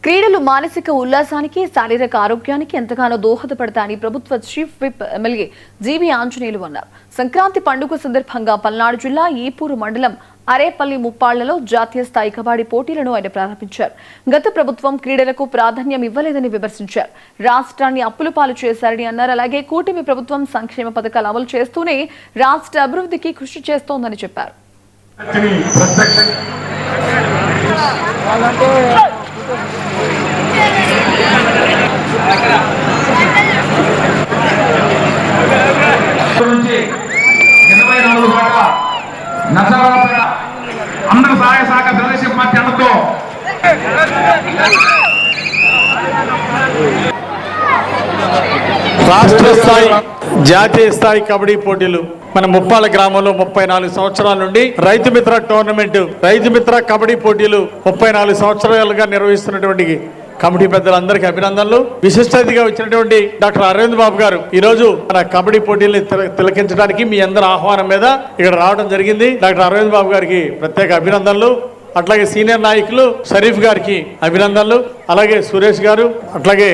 క్రీడలు మానసిక ఉల్లాసానికి శారీరక ఆరోగ్యానికి ఎంతగానో దోహదపడతాయని ప్రభుత్వ చీఫ్ విప్ ఎమ్మెల్యే జీవి ఆంజనేయులు అన్నారు. సంక్రాంతి పండుగ సందర్భంగా పల్నాడు జిల్లా ఈపూరు మండలం అరేపల్లి ముప్పాళ్లలో జాతీయ స్థాయి కబడ్డీ పోటీలను ఆయన ప్రారంభించారు. గత ప్రభుత్వం క్రీడలకు ప్రాధాన్యం ఇవ్వలేదని విమర్శించారు. రాష్ట్రాన్ని అప్పుల పాలు చేశారని అన్నారు. అలాగే కూటమి ప్రభుత్వం సంక్షేమ పథకాలు అమలు చేస్తూనే రాష్ట్ర అభివృద్ధికి కృషి చేస్తోందని చెప్పారు. అందరూ సహాయ సహకార తెలుగుదేశం పార్టీ అందరితో రాష్ట్ర స్థాయి జాతీయ స్థాయి కబడ్డీ పోటీలు మన ముప్పాల గ్రామంలో 34 సంవత్సరాల నుండి రైతు మిత్ర టోర్నమెంట్ రైతు మిత్ర కబడ్డీ పోటీలు 34 సంవత్సరాలుగా నిర్వహిస్తున్నటువంటి కమిటీ పెద్దలందరికీ అభినందనలు. విశిష్ట అతిథిగా వచ్చినటువంటి డాక్టర్ అరవింద్ బాబు గారు ఈ రోజు మన కబడ్డీ పోటీల్ని తిలకించడానికి మీ అందరి ఆహ్వానం మీద ఇక్కడ రావడం జరిగింది. డాక్టర్ అరవింద్ బాబు గారికి ప్రత్యేక అభినందనలు. అట్లాగే సీనియర్ నాయకులు షరీఫ్ గారికి అభినందనలు. అలాగే సురేష్ గారు, అట్లాగే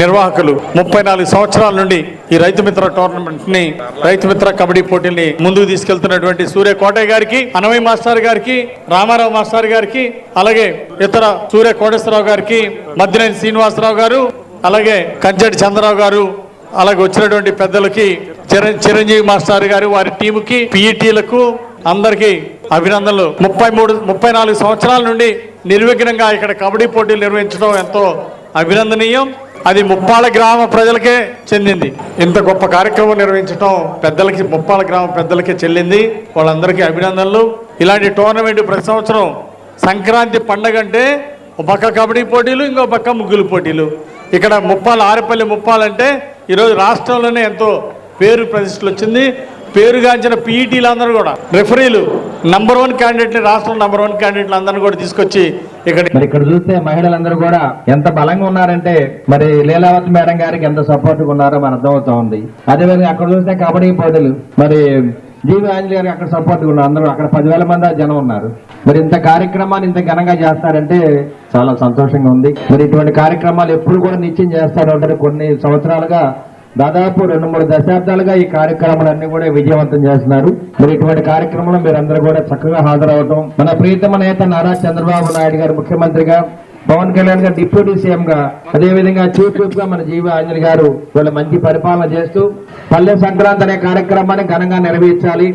నిర్వాహకులు 34 సంవత్సరాల నుండి ఈ రైతు మిత్ర టోర్నమెంట్ ని రైతు మిత్ర కబడ్డీ పోటీల్ని ముందుకు తీసుకెళ్తున్నటువంటి సూర్య కోటయ్య గారికి, అనమయ్య మాస్టర్ గారికి, రామారావు మాస్టర్ గారికి, అలాగే ఇతర సూర్య కోటేశ్వరరావు గారికి, మద్దినేని శ్రీనివాసరావు గారు, అలాగే కంచెటి చంద్రరావు గారు, అలాగే వచ్చినటువంటి పెద్దలకి, చిరంజీవి మాస్టర్ గారు, వారి టీముకి, పిఈటీలకు అందరికీ అభినందనలు. 34 సంవత్సరాల నుండి నిర్విఘ్నంగా ఇక్కడ కబడ్డీ పోటీలు నిర్వహించడం ఎంతో అభినందనీయం. అది ముప్పాళ్ళ గ్రామ ప్రజలకే చెందింది. ఇంత గొప్ప కార్యక్రమం నిర్వహించడం పెద్దలకి, ముప్పాళ్ళ గ్రామ పెద్దలకే చెల్లింది. వాళ్ళందరికీ అభినందనలు. ఇలాంటి టోర్నమెంట్ ప్రతి సంవత్సరం సంక్రాంతి పండగ అంటే ఒక పక్క కబడ్డీ పోటీలు, ఇంకో పక్క ముగ్గులు పోటీలు. ఇక్కడ ఆరేపల్లి ముప్పాలంటే ఈరోజు రాష్ట్రంలోనే ఎంతో పేరు ప్రతిష్టలు వచ్చింది. పేరుగాంచిన పీఈటీలు అందరూ కూడా రెఫరీలు నంబర్ 1 క్యాండిడేట్ ని, రాష్ట్రం నంబర్ 1 క్యాండిడేట్లు అందరినీ కూడా తీసుకొచ్చి ఇక్కడ చూస్తే మహిళలందరూ కూడా ఎంత బలంగా ఉన్నారంటే మరి లీలావతి మేడం గారికి ఎంత సపోర్ట్ ఉన్నారో మన అర్థమవుతా ఉంది. అదేవిధంగా అక్కడ చూస్తే కబడ్డీ పోటీలు మరి జీవి ఆంజనేయులు గారికి అక్కడ సపోర్ట్ ఉన్నారు. అందరూ అక్కడ 10,000 మంది జనం ఉన్నారు. మరి ఇంత కార్యక్రమాన్ని ఇంత ఘనంగా చేస్తారంటే చాలా సంతోషంగా ఉంది. మరి ఇటువంటి కార్యక్రమాలు ఎప్పుడు కూడా నిత్యం చేస్తారు ఉంటారు. కొన్ని సంవత్సరాలుగా దాదాపు 2-3 దశాబ్దాలుగా ఈ కార్యక్రమాలన్నీ కూడా విజయవంతం చేస్తున్నారు. మరి ఇటువంటి కార్యక్రమంలో మీరందరూ కూడా చక్కగా హాజరవటం, మన ప్రియతమ నేత నారా చంద్రబాబు నాయుడు గారు ముఖ్యమంత్రిగా, పవన్ కళ్యాణ్ గారు డిప్యూటీ సీఎం గా, అదేవిధంగా చీఫ్ విప్ గా మన జీవి ఆంజనేయులు గారు వీళ్ళు మంచి పరిపాలన చేస్తూ పల్లె సంక్రాంతి అనే కార్యక్రమాన్ని ఘనంగా నిర్వహించాలి.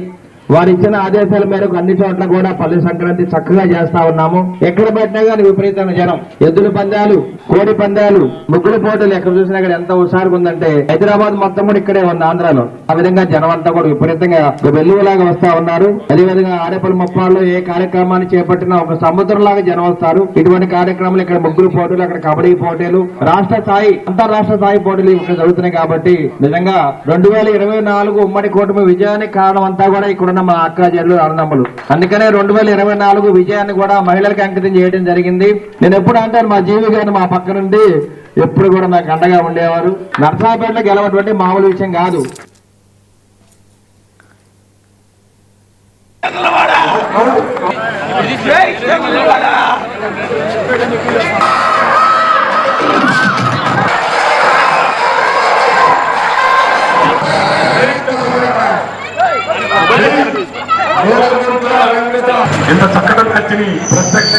వారిచ్చిన ఆదేశాల మేరకు అన్ని చోట్ల కూడా పల్లె సంక్రాంతి చక్కగా చేస్తా ఉన్నాము. ఎక్కడ పెట్టినా కానీ విపరీతమైన జనం, ఎద్దుల పందాలు, కోడి పందాలు, ముగ్గుల పోటీలు ఎక్కడ చూసినా కూడా ఎంత హుషారుగా ఉందంటే హైదరాబాద్ మొత్తం కూడా ఇక్కడే ఉంది, ఆంధ్రాలో. ఆ విధంగా జనం అంతా కూడా విపరీతంగా వెల్లువలాగా వస్తా ఉన్నారు. అదేవిధంగా ఆరేపల్లి ముప్పాల్లో ఏ కార్యక్రమాన్ని చేపట్టినా ఒక సముద్రంలాగా జనం వస్తారు. ఇటువంటి కార్యక్రమాలు ఇక్కడ ముగ్గురు పోటీలు, అక్కడ కబడ్డీ పోటీలు, రాష్ట్ర స్థాయి, అంతర్రాష్ట్ర స్థాయి పోటీలు ఇక్కడ జరుగుతున్నాయి. కాబట్టి నిజంగా 2024 ఉమ్మడి కూటమి విజయానికి కారణం అంతా కూడా ఇక్కడ మా అక్క చెల్లు అన్నదమ్ములు. అందుకనే 2024 విజయాన్ని కూడా మహిళలకు అంకితం చేయడం జరిగింది. నేను ఎప్పుడు అంటాను, మా జీవి గారిని మా పక్క నుండి ఎప్పుడు కూడా నాకు అండగా ఉండేవారు. నర్సాపేటలో గెలవటువంటి మామూలు విషయం కాదు. ఇంత చక్కటి ఖర్చుని ప్రత్యక్ష